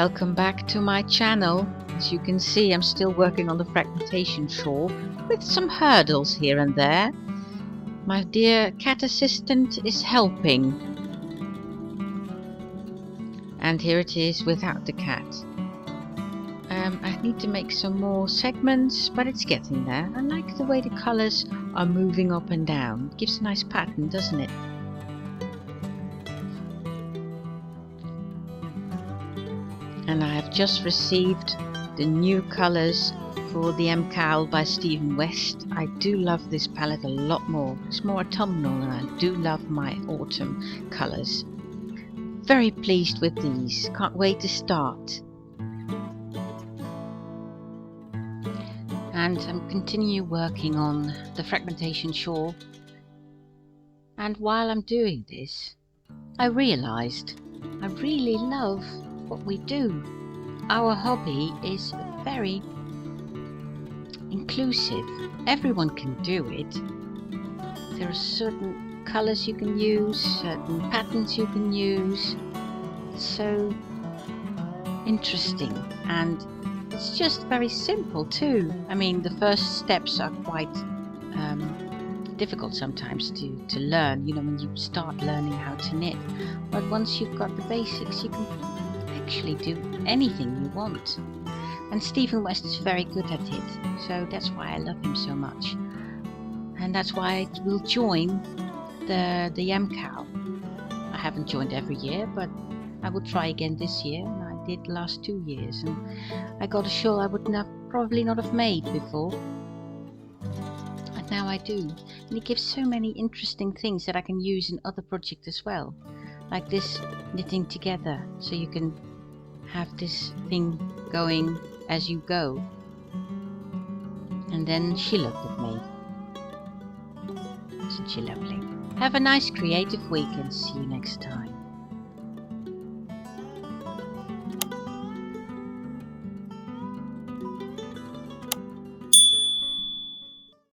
Welcome back to my channel. As you can see, I'm still working on the Fragmentation Shawl with some hurdles here and there. My dear cat assistant is helping. And here it is without the cat. I need to make some more segments, but it's getting there. I like the way the colors are moving up and down. It gives a nice pattern, doesn't it? And I have just received the new colors for the M Cowl by Stephen West. I do love this palette a lot more. It's more autumnal and I do love my autumn colors. Very pleased with these. Can't wait to start. And I'm continue working on the Fragmentation Shawl. And while I'm doing this, I realized I really love what we do. Our hobby is very inclusive. Everyone can do it. There are certain colors you can use, certain patterns you can use. It's so interesting and it's just very simple too. I mean, the first steps are quite difficult sometimes to learn, you know, when you start learning how to knit. But once you've got the basics, you can actually do anything you want. And Stephen West is very good at it, so that's why I love him so much. And that's why I will join the M Cowl. I haven't joined every year, but I will try again this year, and I did the last 2 years, and I got a shawl I would probably not have made before, and now I do. And it gives so many interesting things that I can use in other projects as well, like this knitting together, so you can have this thing going as you go. And then she looked at me. Isn't she lovely? Have a nice creative week and see you next time.